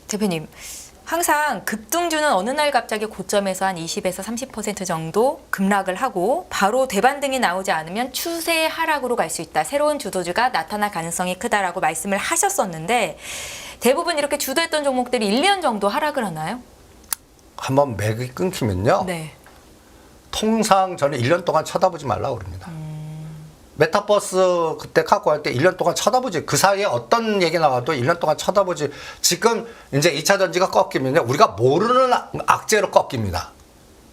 대표님, 항상 급등주는 어느 날 갑자기 고점에서 한 20에서 30% 정도 급락을 하고 바로 대반등이 나오지 않으면 추세 하락으로 갈 수 있다. 새로운 주도주가 나타날 가능성이 크다라고 말씀을 하셨었는데 대부분 이렇게 주도했던 종목들이 1년 정도 하락을 하나요? 한번 맥이 끊기면요. 네. 통상 저는 1년 동안 쳐다보지 말라고 그럽니다. 메타버스 그때 갖고 할 때 1년 동안 쳐다보지. 그 사이에 어떤 얘기 나와도 1년 동안 쳐다보지. 지금 이제 2차 전지가 꺾이면요. 우리가 모르는 악재로 꺾입니다.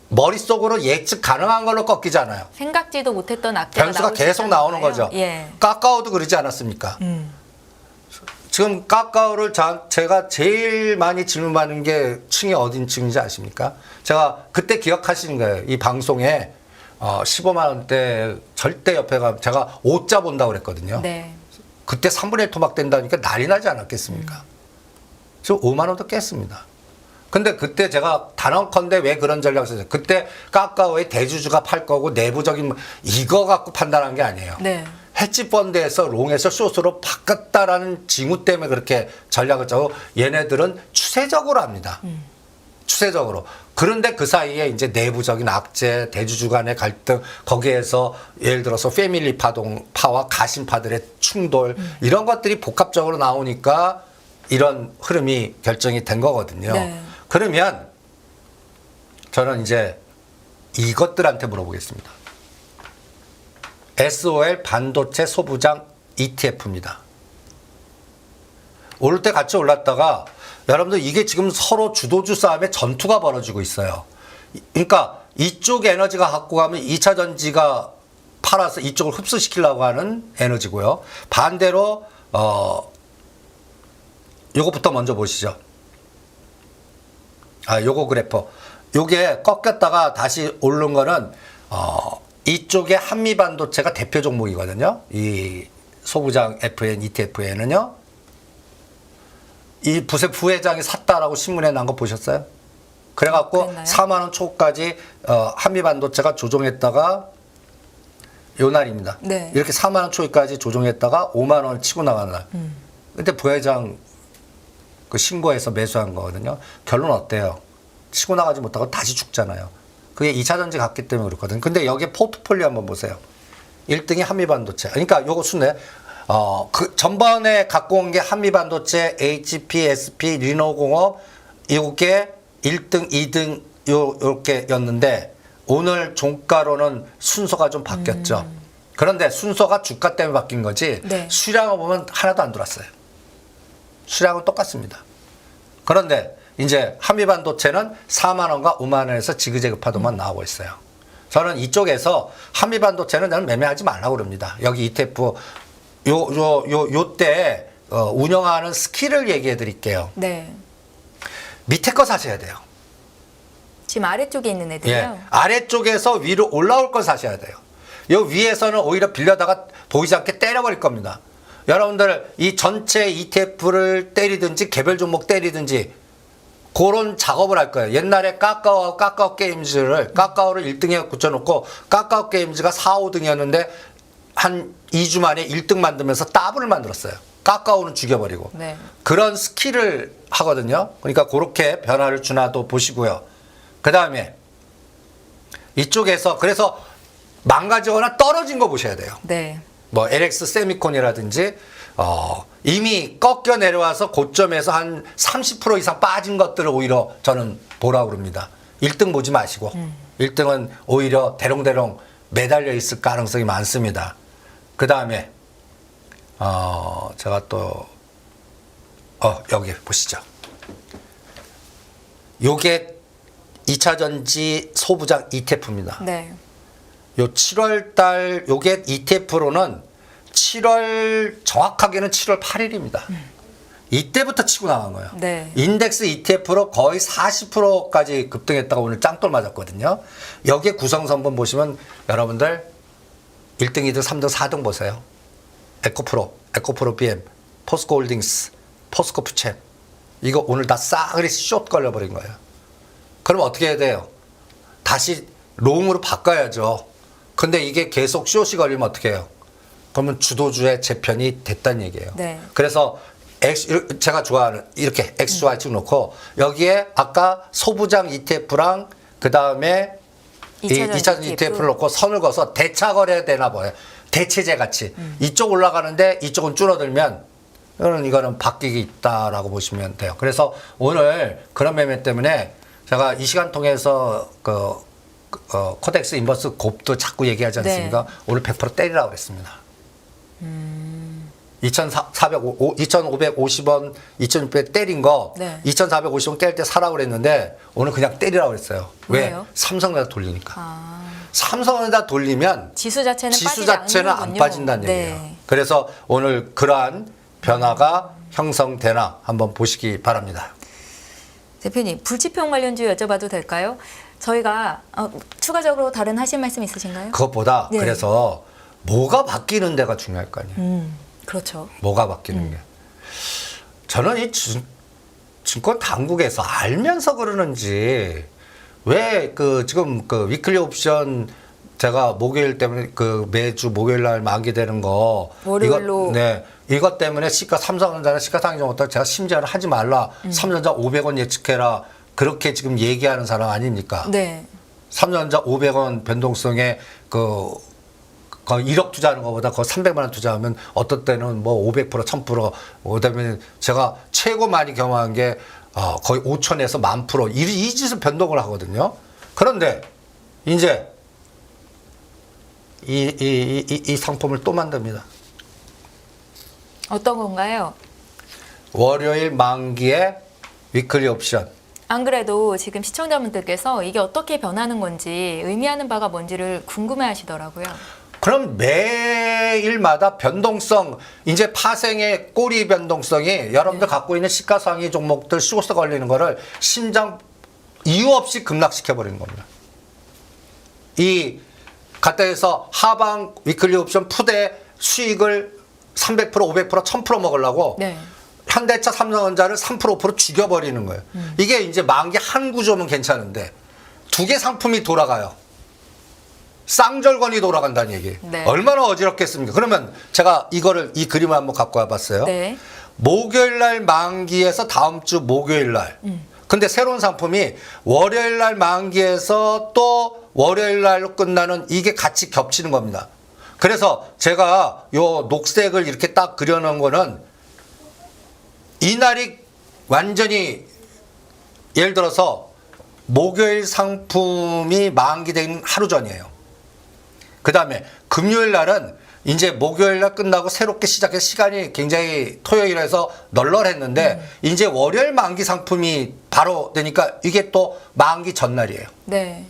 머릿속으로 예측 가능한 걸로 꺾이잖아요. 생각지도 못했던 악재가 변수가 나올 수 계속 있다는 나오는 거예요? 거죠. 예. 까까오도 그러지 않았습니까? 지금 까까오를 제가 제일 많이 질문받는 게 층이 어딘 층인지 아십니까? 제가 그때 기억하시는 거예요. 이 방송에 15만 원대 절대 옆에 가면 제가 5자 본다고 그랬거든요. 네. 그때 3분의 1 토막된다니까 난리 나지 않았겠습니까? 저 5만 원도 깼습니다. 근데 그때 제가 단언컨대 왜 그런 전략을 썼어요? 그때 까까오의 대주주가 팔 거고 내부적인 이거 갖고 판단한 게 아니에요. 네. 헤지펀드에서 롱에서 숏으로 바꿨다라는 징후 때문에 그렇게 전략을 짜고 얘네들은 추세적으로 합니다. 추세적으로. 그런데 그 사이에 이제 내부적인 악재, 대주주 간의 갈등, 거기에서 예를 들어서 패밀리 파와 가심파들의 충돌, 이런 것들이 복합적으로 나오니까 이런 흐름이 결정이 된 거거든요. 네. 그러면 저는 이제 이것들한테 물어보겠습니다. SOL 반도체 소부장 ETF입니다. 오를 때 같이 올랐다가 여러분들 이게 지금 서로 주도주 싸움에 전투가 벌어지고 있어요. 그러니까 이쪽 에너지가 갖고 가면 2차 전지가 팔아서 이쪽을 흡수시키려고 하는 에너지고요. 반대로 요것부터 먼저 보시죠. 요거 그래프. 요게 꺾였다가 다시 오른 거는 이쪽에 한미반도체가 대표 종목이거든요. 이 소부장 FN ETF에는요. 이 부회장이 샀다라고 신문에 난 거 보셨어요? 그래갖고 그랬나요? 4만 원 초까지 한미반도체가 조종했다가 요 날입니다. 네. 이렇게 4만 원 초까지 조종했다가 5만 원 치고 나가는 날. 그때 부회장 그 신고해서 매수한 거거든요. 결론 어때요? 치고 나가지 못하고 다시 죽잖아요. 그게 2차 전지 갔기 때문에 그렇거든요. 근데 여기에 포트폴리오 한번 보세요. 1등이 한미반도체. 그러니까 요거 순에 그 전번에 갖고 온 게 한미반도체, HP, SP, 리노공업 이게 1등, 2등 요렇게였는데 오늘 종가로는 순서가 좀 바뀌었죠. 그런데 순서가 주가 때문에 바뀐 거지 네. 수량을 보면 하나도 안 들어왔어요. 수량은 똑같습니다. 그런데 이제 한미반도체는 4만 원과 5만 원에서 지그재그 파도만 나오고 있어요. 저는 이쪽에서 한미반도체는 저는 매매하지 말라고 그럽니다. 여기 ETF 요때 운영하는 스킬을 얘기해 드릴게요. 네. 밑에 거 사셔야 돼요. 지금 아래쪽에 있는 애들이요. 예. 아래쪽에서 위로 올라올 걸 사셔야 돼요. 요 위에서는 오히려 빌려다가 보이지 않게 때려버릴 겁니다. 여러분들 이 전체 ETF를 때리든지 개별 종목 때리든지 그런 작업을 할 거예요. 옛날에 까까오 게임즈를 까까오를 1등에 붙여놓고 까까오 게임즈가 4, 5등이었는데 한 2주 만에 1등 만들면서 더블을 만들었어요. 까까오는 죽여버리고. 네. 그런 스킬을 하거든요. 그러니까 그렇게 변화를 주나도 보시고요. 그 다음에 이쪽에서 그래서 망가지거나 떨어진 거 보셔야 돼요. 네. 뭐 LX 세미콘이라든지 이미 꺾여 내려와서 고점에서 한 30% 이상 빠진 것들을 오히려 저는 보라고 그럽니다. 1등 보지 마시고 1등은 오히려 대롱대롱 매달려 있을 가능성이 많습니다. 그 다음에 제가 또 여기 보시죠. 요게 2차 전지 소부장 ETF입니다. 네. 요 7월 달 요게 ETF로는 7월 정확하게는 7월 8일입니다. 이때부터 치고 나간 거예요. 네. 인덱스 ETF로 거의 40%까지 급등했다가 오늘 짱돌 맞았거든요. 여기에 구성선분 보시면 여러분들 1등, 2등, 3등, 4등 보세요. 에코프로 BM, 포스코홀딩스, 포스코프챔. 이거 오늘 다 싸그리 숏 걸려버린 거예요. 그럼 어떻게 해야 돼요? 다시 롱으로 바꿔야죠. 근데 이게 계속 숏이 걸리면 어떻게 해요? 그러면 주도주의 재편이 됐다는 얘기예요. 네. 그래서 제가 좋아하는 이렇게 XY 찍어 놓고 여기에 아까 소부장 ETF랑 그다음에 이 2차전 ETF를 놓고 선을 그어서 대차 거래 되나 봐요. 대체제 같이. 이쪽 올라가는데 이쪽은 줄어들면 이거는 바뀌기 있다라고 보시면 돼요. 그래서 오늘 그런 매매 때문에 제가 이 시간 통해서 코덱스 인버스 곱도 자꾸 얘기하지 않습니까? 네. 오늘 100% 때리라고 그랬습니다. 2,550원, 2,600 때린 거, 네. 2,450원 깰 때 사라고 그랬는데 오늘 그냥 때리라고 그랬어요. 왜요? 왜? 삼성에다 돌리니까. 아, 삼성에다 돌리면 지수 자체는 안 않는군요. 빠진다는 네. 얘기예요. 그래서 오늘 그러한 변화가 형성되나 한번 보시기 바랍니다. 대표님, 불지평 관련주 여쭤봐도 될까요? 저희가 추가적으로 다른 하실 말씀 있으신가요? 그것보다 네. 그래서 뭐가 바뀌는 데가 중요할 거 아니에요. 그렇죠. 뭐가 바뀌는 게. 저는 이 증권 당국에서 알면서 그러는지 왜 지금 위클리 옵션 제가 목요일 때문에 매주 목요일 날 만기되는 거 월요일로. 이것 때문에 삼성전자나 시가상정부터 제가 심지어는 하지 말라. 삼성전자 500원 예측해라. 그렇게 지금 얘기하는 사람 아닙니까? 네. 삼성전자 500원 변동성에 1억 투자하는 것보다 300만 원 투자하면 어떤 때는 뭐 500%, 1000%, 그다음에 제가 최고 많이 경험한 게 거의 5천에서 10,000% 이 짓을 변동을 하거든요. 그런데 이제 이 상품을 또 만듭니다. 어떤 건가요? 월요일 만기의 위클리 옵션. 안 그래도 지금 시청자분들께서 이게 어떻게 변하는 건지 의미하는 바가 뭔지를 궁금해 하시더라고요. 그럼 매일마다 변동성, 이제 파생의 꼬리 변동성이 여러분들 갖고 있는 시가상위 종목들 쇼스 걸리는 거를 심장 이유 없이 급락시켜버리는 겁니다. 이 갖다 해서 하방 위클리 옵션 푸대 수익을 300%, 500%, 1000% 먹으려고 네. 현대차, 삼성전자를 3%, 5% 죽여버리는 거예요. 이게 이제 만기 한 구조면 괜찮은데 두 개 상품이 돌아가요. 쌍절곤이 돌아간다는 얘기. 네. 얼마나 어지럽겠습니까? 그러면 제가 이 그림을 한번 갖고 와봤어요. 네. 목요일 날 만기에서 다음 주 목요일 날. 근데 새로운 상품이 월요일 날 만기에서 또 월요일 날로 끝나는 이게 같이 겹치는 겁니다. 그래서 제가 요 녹색을 이렇게 딱 그려놓은 거는 이날이 완전히 예를 들어서 목요일 상품이 만기된 하루 전이에요. 그 다음에 금요일 날은 이제 목요일 날 끝나고 새롭게 시작해서 시간이 굉장히 토요일에서 널널했는데 이제 월요일 만기 상품이 바로 되니까 이게 또 만기 전날이에요. 네.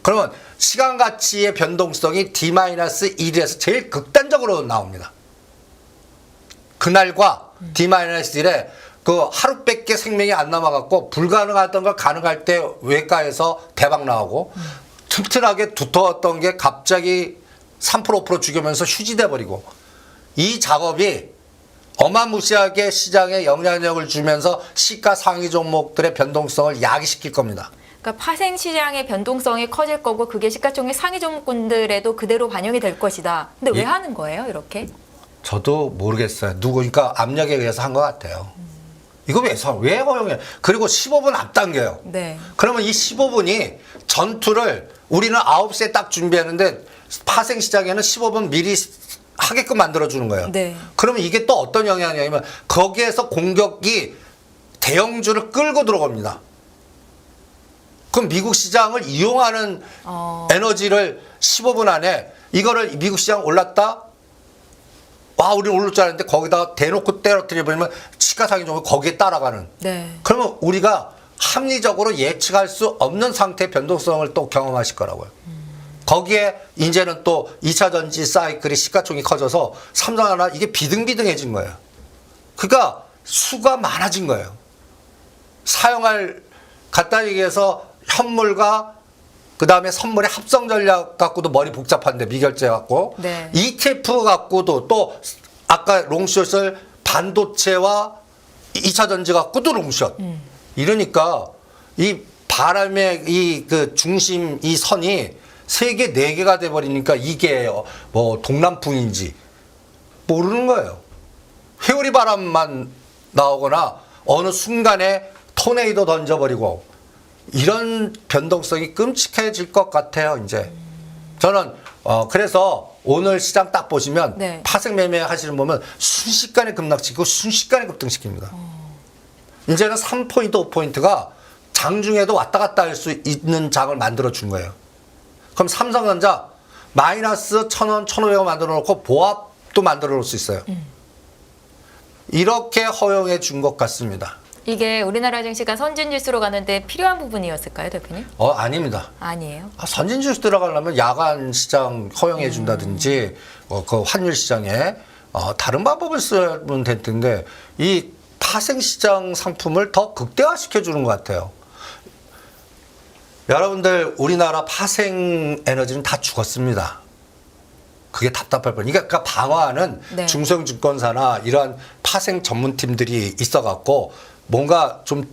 그러면 시간 가치의 변동성이 D-1에서 제일 극단적으로 나옵니다. 그날과 D-1에 하루밖에 생명이 안 남아갖고 불가능하던 걸 가능할 때 외과에서 대박 나오고 튼튼하게 두터웠던 게 갑자기 3%, 5% 죽이면서 휴지돼 버리고 이 작업이 어마무시하게 시장에 영향력을 주면서 시가 상위 종목들의 변동성을 야기시킬 겁니다. 그러니까 파생 시장의 변동성이 커질 거고 그게 시가총액 상위 종목군들에도 그대로 반영이 될 것이다. 근데 왜 하는 거예요, 이렇게? 저도 모르겠어요. 그러니까 압력에 의해서 한 것 같아요. 이거 왜 허용해? 그리고 15분 앞당겨요. 네. 그러면 이 15분이 전투를 우리는 9시에 딱 준비하는데 파생 시장에는 15분 미리 하게끔 만들어주는 거예요. 네. 그러면 이게 또 어떤 영향이냐면 거기에서 공격이 대형주를 끌고 들어갑니다. 그럼 미국 시장을 이용하는 에너지를 15분 안에 이거를 미국 시장 올랐다? 와, 우리 오를 줄 알았는데 거기다가 대놓고 떨어뜨려버리면 시가상위 종목 거기에 따라가는. 네. 그러면 우리가 합리적으로 예측할 수 없는 상태의 변동성을 또 경험하실 거라고요. 거기에 이제는 또 2차 전지 사이클이 시가총이 커져서 삼성 하나 이게 비등비등해진 거예요. 그러니까 수가 많아진 거예요. 사용할 갖다 얘기해서 현물과 그 다음에 선물의 합성 전략 갖고도 머리 복잡한데 미결제 갖고 네. ETF 갖고도 또 아까 롱숏을 반도체와 2차 전지 갖고도 롱숏. 이러니까 이 바람의 중심 이 선이 3개, 4개가 돼버리니까 이게 뭐 동남풍인지 모르는 거예요. 회오리 바람만 나오거나 어느 순간에 토네이도 던져버리고 이런 변동성이 끔찍해질 것 같아요. 이제 저는 그래서 오늘 시장 딱 보시면 네. 파생 매매 하시는 보면 순식간에 급락시키고 순식간에 급등시킵니다. 이제는 3포인트, 5포인트가 장중에도 왔다 갔다 할 수 있는 장을 만들어 준 거예요. 그럼 삼성전자 마이너스 1,000원, 1,500원 만들어 놓고 보합도 만들어 놓을 수 있어요. 이렇게 허용해 준 것 같습니다. 이게 우리나라 증시가 선진지수로 가는데 필요한 부분이었을까요, 대표님? 아닙니다. 아니에요. 선진지수 들어가려면 야간 시장 허용해 준다든지 그 환율 시장에 다른 방법을 쓰면 될 텐데 이 파생 시장 상품을 더 극대화시켜 주는 것 같아요. 여러분들 우리나라 파생 에너지는 다 죽었습니다. 그게 답답할 뻔. 그러니까 방어하는 네. 중소형 증권사나 이러한 파생 전문팀들이 있어갖고 뭔가 좀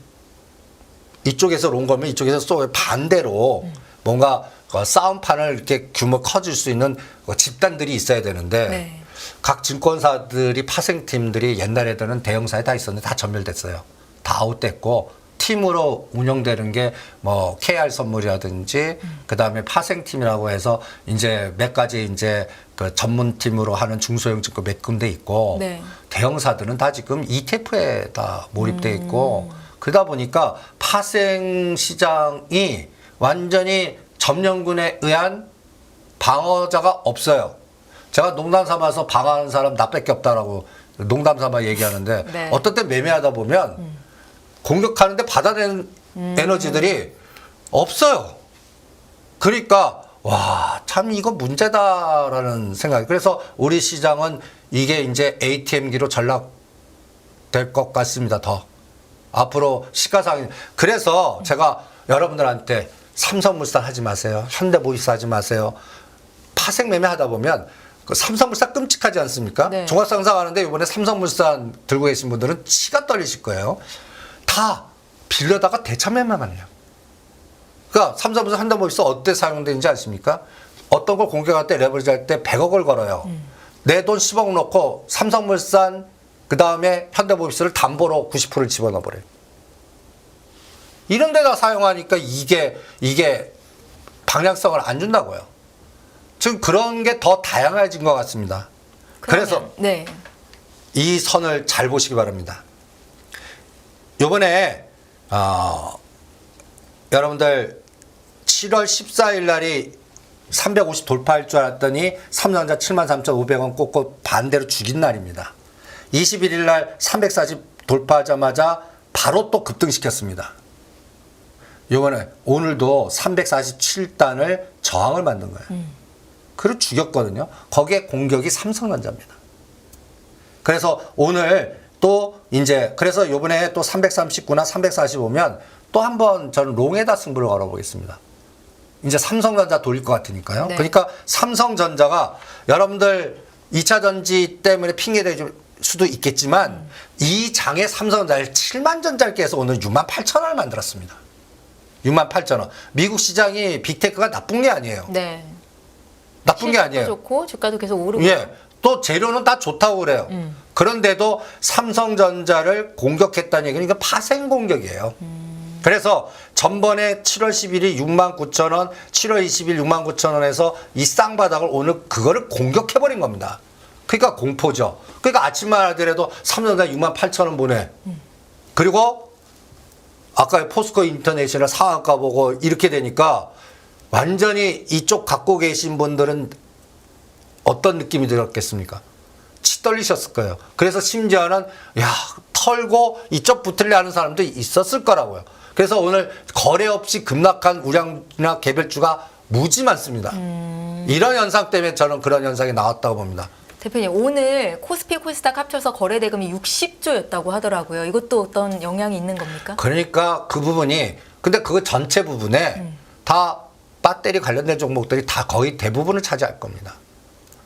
이쪽에서 온 거면 이쪽에서 쏘 반대로 뭔가 싸움판을 이렇게 규모 커질 수 있는 집단들이 있어야 되는데 네. 각 증권사들이 파생팀들이 옛날에는 대형사에 다 있었는데 다 전멸됐어요. 다 아웃됐고 팀으로 운영되는 게 뭐 KR 선물이라든지 그다음에 파생팀이라고 해서 이제 몇 가지 이제 그 전문팀으로 하는 중소형 증권 몇 군데 있고 네. 대형사들은 다 지금 ETF에 다 몰입돼 있고 그러다 보니까 파생 시장이 완전히 점령군에 의한 방어자가 없어요. 제가 농담 삼아서 방어하는 사람 나밖에 없다라고 농담 삼아 얘기하는데 네. 어떤 때 매매하다 보면 공격하는데 받아내는 에너지들이 없어요. 그러니까 와, 참 이거 문제다라는 생각이. 그래서 우리 시장은 이게 이제 ATM기로 전락될 것 같습니다. 더 앞으로 시가상이. 그래서 제가 여러분들한테 삼성물산 하지 마세요. 현대모비스 하지 마세요. 파생 매매하다 보면 그 삼성물산 끔찍하지 않습니까? 네. 종합상상하는데 이번에 삼성물산 들고 계신 분들은 치가 떨리실 거예요. 다 빌려다가 대차 매매만 해요. 그러니까 삼성물산 현대모비스 어때 사용되는지 아십니까? 어떤 걸 공격할 때 레버리지 할 때 100억을 걸어요. 내 돈 10억 넣고 삼성물산 그 다음에 현대모비스를 담보로 90%를 집어넣어 버려요. 이런 데다 사용하니까 이게 방향성을 안 준다고요. 지금 그런 게 더 다양해진 것 같습니다. 그래서 네. 이 선을 잘 보시기 바랍니다. 요번에 여러분들 7월 14일 날이 350 돌파할 줄 알았더니 삼성전자 73,500원 꽂고 반대로 죽인 날입니다. 21일 날 340 돌파하자마자 바로 또 급등시켰습니다. 요번에 오늘도 347단을 저항을 만든 거예요. 그리고 죽였거든요. 거기에 공격이 삼성전자입니다. 그래서 오늘 또 이제 그래서 요번에 또 339나 345면 또 한번 저는 롱에다 승부를 걸어보겠습니다. 이제 삼성전자 돌릴 것 같으니까요. 네. 그러니까 삼성전자가 여러분들 2차 전지 때문에 핑계될 수도 있겠지만 이 장에 삼성전자를 7만 전자를 깨서 오늘 68,000원을 만들었습니다. 68,000원. 미국 시장이 빅테크가 나쁜 게 아니에요. 네. 나쁜 게 아니에요. 좋고 주가도 계속 오르고. 예. 또 재료는 다 좋다고 그래요. 그런데도 삼성전자를 공격했다는 얘기는 이거 파생 공격이에요. 그래서 전번에 7월 10일이 69,000원, 7월 20일 69,000원에서 이 쌍바닥을 오늘 그거를 공격해버린 겁니다. 그러니까 공포죠. 그러니까 아침만 하더라도 삼성전자 68,000원 보내. 그리고 아까 포스코 인터내셔널 상한가 보고 이렇게 되니까 완전히 이쪽 갖고 계신 분들은 어떤 느낌이 들었겠습니까? 치 떨리셨을 거예요. 그래서 심지어는 야 털고 이쪽 붙을래 하는 사람도 있었을 거라고요. 그래서 오늘 거래 없이 급락한 우량주나 개별주가 무지 많습니다. 이런 현상 때문에 저는 그런 현상이 나왔다고 봅니다. 대표님 오늘 코스피 코스닥 합쳐서 거래 대금이 60조였다고 하더라고요. 이것도 어떤 영향이 있는 겁니까? 그러니까 그 부분이 근데 그 전체 부분에 다 배터리 관련된 종목들이 다 거의 대부분을 차지할 겁니다.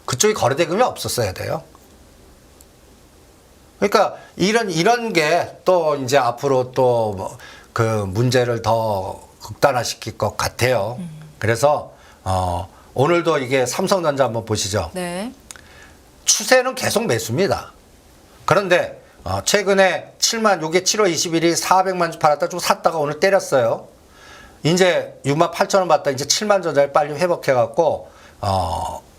그쪽이 거래 대금이 없었어야 돼요. 그러니까 이런 게 또 이제 앞으로 또 그 문제를 더 극단화시킬 것 같아요. 그래서 오늘도 이게 삼성전자 한번 보시죠. 네. 추세는 계속 매수입니다. 그런데 최근에 7만, 요게 7월 20일이 400만 주 팔았다 좀 샀다가 오늘 때렸어요. 이제 6만 8천 원 받다 이제 7만 전자를 빨리 회복해갖고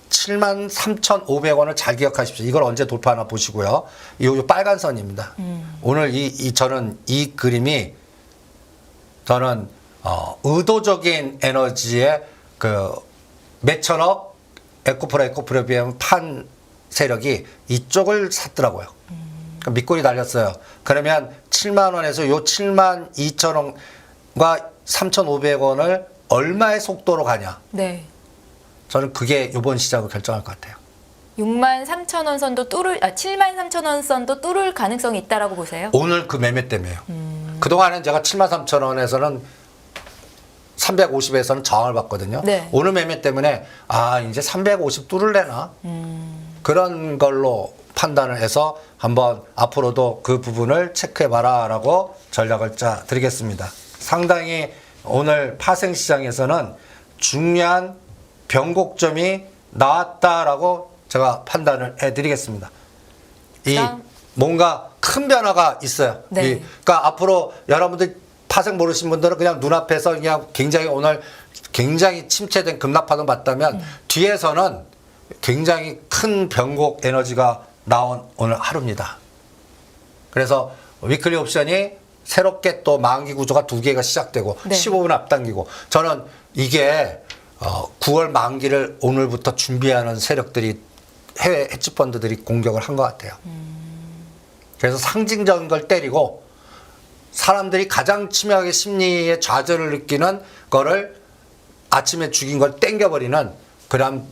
7만 3,500원을 잘 기억하십시오. 이걸 언제 돌파하나 보시고요. 요 빨간 선입니다. 오늘 저는 이 그림이 저는 의도적인 에너지의 그 몇천억 에코프로비엠 판 세력이 이쪽을 샀더라고요. 그러니까 밑골이 달렸어요. 그러면 7만 원에서 요 7만 2천 원과 3,500원을 얼마의 속도로 가냐. 네. 저는 그게 이번 시장을 결정할 것 같아요. 6만 3천 원 선도 7만 3천 원 선도 뚫을 가능성이 있다라고 보세요? 오늘 그 매매 때문에요. 그동안은 제가 7만 3천 원에서는 350에서는 저항을 받거든요. 네. 오늘 매매 때문에 이제 350 뚫을래나? 그런 걸로 판단을 해서 한번 앞으로도 그 부분을 체크해봐라 라고 전략을 짜 드리겠습니다. 상당히 오늘 파생시장에서는 중요한 변곡점이 나왔다라고 제가 판단을 해드리겠습니다. 뭔가 큰 변화가 있어요. 네. 그러니까 앞으로 여러분들 파생 모르신 분들은 그냥 눈앞에서 그냥 굉장히 오늘 굉장히 침체된 급락파동 봤다면 뒤에서는 굉장히 큰 변곡 에너지가 나온 오늘 하루입니다. 그래서 위클리 옵션이 새롭게 또 만기 구조가 2개가 시작되고 네. 15분 앞당기고 저는 이게 9월 만기를 오늘부터 준비하는 세력들이 해외 헤지펀드들이 공격을 한 것 같아요. 그래서 상징적인 걸 때리고 사람들이 가장 치명하게 심리의 좌절을 느끼는 거를 아침에 죽인 걸 땡겨버리는 그런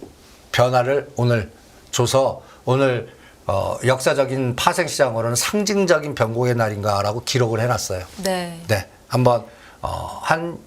변화를 오늘 줘서 오늘 역사적인 파생시장으로는 상징적인 변곡의 날인가라고 기록을 해놨어요. 네. 네, 한번 한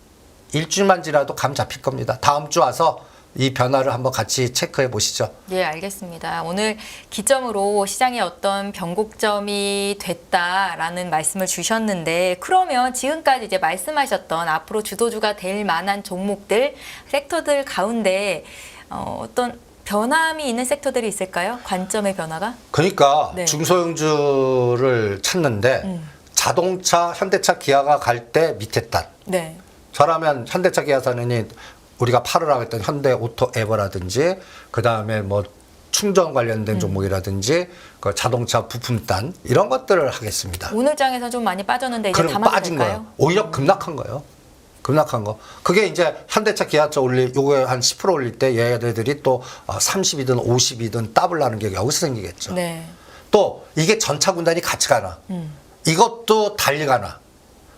일주일만 지나도 감 잡힐 겁니다. 다음 주 와서 이 변화를 한번 같이 체크해 보시죠. 네, 알겠습니다. 오늘 기점으로 시장에 어떤 변곡점이 됐다라는 말씀을 주셨는데 그러면 지금까지 이제 말씀하셨던 앞으로 주도주가 될 만한 종목들, 섹터들 가운데 어떤 변함이 있는 섹터들이 있을까요? 관점의 변화가? 그러니까 네. 중소형주를 찾는데 자동차, 현대차, 기아가 갈 때 밑에 단. 네. 저라면 현대차, 기아사는 우리가 팔으라고 했던 현대 오토 에버라든지 그 다음에 뭐 충전 관련된 종목이라든지 그 자동차 부품단 이런 것들을 하겠습니다. 오늘 장에서 좀 많이 빠졌는데 이제 그럼 담아도 빠진 될까요? 거예요. 오히려 급락한 거예요. 급락한 거. 그게 이제 현대차, 기아차 요거 한 10% 올릴 때 얘네들이 또 30이든 50이든 더블 나는 게 여기서 생기겠죠. 네. 또 이게 전차 군단이 같이 가나. 이것도 달리 가나.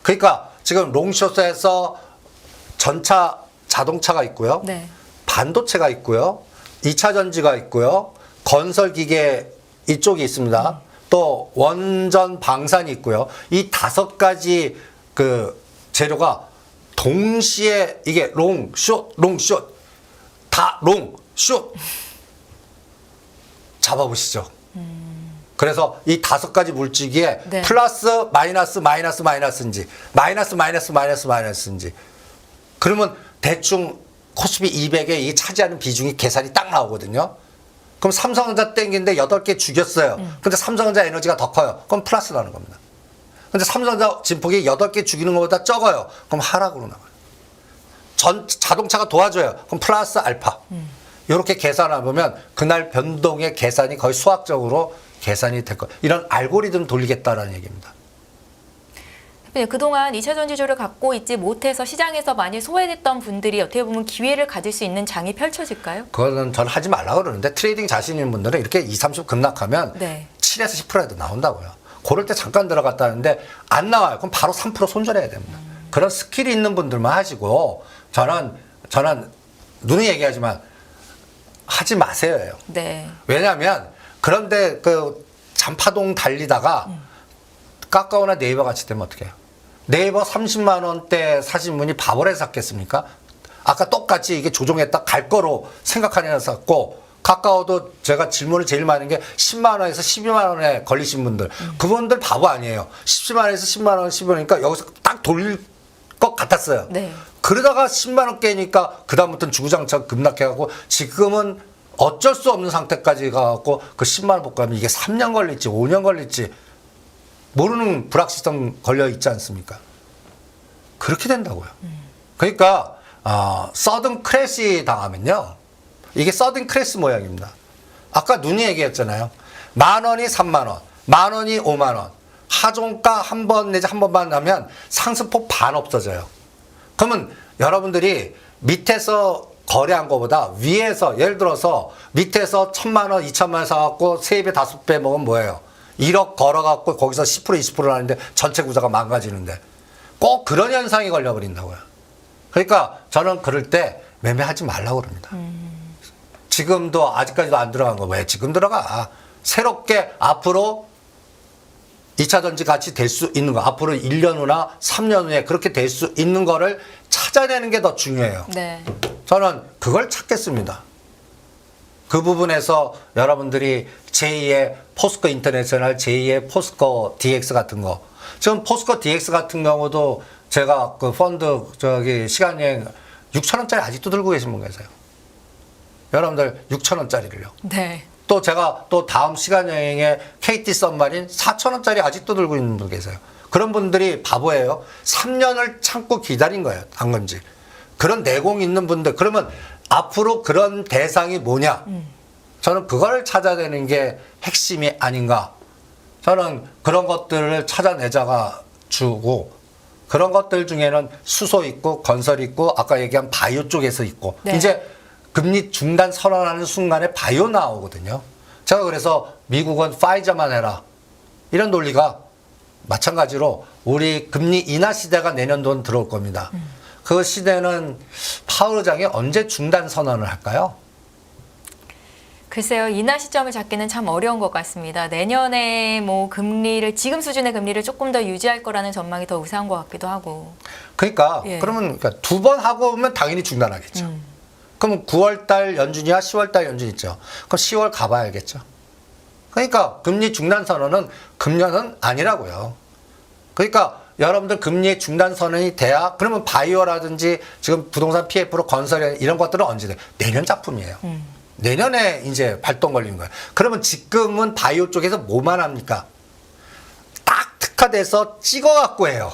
그러니까 지금 롱숏에서 전차 자동차가 있고요. 네. 반도체가 있고요. 2차 전지가 있고요. 건설 기계 이쪽이 있습니다. 또 원전 방산이 있고요. 이 5가지 그 재료가 동시에 이게 롱, 숏, 다 롱, 숏 잡아보시죠. 그래서 이 5가지 물질기에 네. 플러스, 마이너스인지 마이너스인지 그러면 대충 코스피 200에 이 차지하는 비중이 계산이 딱 나오거든요. 그럼 삼성전자 땡긴데 8개 죽였어요. 근데 삼성전자 에너지가 더 커요. 그럼 플러스 나는 겁니다. 근데 삼성전자 진폭이 8개 죽이는 것보다 적어요. 그럼 하락으로 나와요. 자동차가 도와줘요. 그럼 플러스 알파. 이렇게 계산을 보면 그날 변동의 계산이 거의 수학적으로 계산이 될 거예요. 이런 알고리즘 돌리겠다라는 얘기입니다. 그동안 2차 전지주를 갖고 있지 못해서 시장에서 많이 소외됐던 분들이 어떻게 보면 기회를 가질 수 있는 장이 펼쳐질까요? 그거는 저는 하지 말라고 그러는데 트레이딩 자신 있는 분들은 이렇게 20, 30 급락하면 네. 7에서 10%에도 나온다고요. 그럴 때 잠깐 들어갔다는데 안 나와요. 그럼 바로 3% 손절해야 됩니다. 그런 스킬이 있는 분들만 하시고 저는 눈에 얘기하지만 하지 마세요. 네. 왜냐하면 그런데 그 잔파동 달리다가 까까오나 네이버 같이 되면 어떡해요? 네이버 30만 원대 사신 분이 바보를 샀겠습니까? 아까 똑같이 이게 조종했다 갈 거로 생각하냐 샀고 카카오도 제가 질문을 제일 많은 게 10만 원에서 12만 원에 걸리신 분들 그분들 바보 아니에요. 10만 원에서 10만 원 10원이니까 여기서 딱 돌릴 것 같았어요. 네. 그러다가 10만 원 깨니까 그다음부터는 주구장창 급락해갖고 지금은 어쩔 수 없는 상태까지 가갖고 그 10만 원 복구하면 이게 3년 걸릴지 5년 걸릴지 모르는 불확실성 걸려 있지 않습니까? 그렇게 된다고요. 그러니까 서든 크래시 당하면요. 이게 서든 크래시 모양입니다. 아까 눈이 얘기했잖아요. 10,000원이 30,000원, 10,000원이 50,000원. 하종가 한 번 내지 한 번만 하면 상승폭 반 없어져요. 그러면 여러분들이 밑에서 거래한 것보다 위에서 예를 들어서 밑에서 1,000,000원, 2,000,000원 사갖고 3배, 5배 먹으면 뭐예요? 1억 걸어갖고 거기서 10%, 20% 하는데 전체 구조가 망가지는데 꼭 그런 현상이 걸려버린다고요. 그러니까 저는 그럴 때 매매하지 말라고 그럽니다. 지금도 아직까지도 안 들어간 거 왜 지금 들어가? 새롭게 앞으로 2차 전지 같이 될 수 있는 거 앞으로 1년 후나 3년 후에 그렇게 될 수 있는 거를 찾아내는 게 더 중요해요. 네. 저는 그걸 찾겠습니다. 그 부분에서 여러분들이 제2의 포스코 인터내셔널, 제2의 포스코 DX 같은 거. 지금 포스코 DX 같은 경우도 제가 그 펀드 시간여행 6,000원짜리 아직도 들고 계신 분 계세요. 여러분들 6,000원짜리를요. 네. 또 제가 또 다음 시간여행에 KT 썸마린 4,000원짜리 아직도 들고 있는 분 계세요. 그런 분들이 바보예요. 3년을 참고 기다린 거예요. 단 건지. 그런 내공 있는 분들. 그러면 앞으로 그런 대상이 뭐냐? 저는 그걸 찾아내는 게 핵심이 아닌가. 저는 그런 것들을 찾아내자가 주고 그런 것들 중에는 수소 있고 건설 있고 아까 얘기한 바이오 쪽에서 있고 네. 이제 금리 중단 선언하는 순간에 바이오 나오거든요. 제가 그래서 미국은 파이저만 해라. 이런 논리가 마찬가지로 우리 금리 인하 시대가 내년도는 들어올 겁니다. 그 시대는 파월 의장이 언제 중단 선언을 할까요? 글쎄요, 인하 시점을 잡기는 참 어려운 것 같습니다. 내년에 뭐 금리를 지금 수준의 금리를 조금 더 유지할 거라는 전망이 더 우세한 것 같기도 하고. 그러니까 예. 그러면 그러니까 2번 하고 오면 당연히 중단하겠죠. 그럼 9월달 연준이야 10월달 연준 있죠. 그럼 10월 가봐야 알겠죠. 그러니까 금리 중단 선언은 금년은 아니라고요. 그러니까 여러분들 금리 중단 선언이 돼야 그러면 바이오라든지 지금 부동산 PF로 건설 이런 것들은 언제 돼? 내년 작품이에요. 내년에 이제 발동 걸리는 거예요. 그러면 지금은 바이오 쪽에서 뭐만 합니까? 딱 특화돼서 찍어갖고 해요.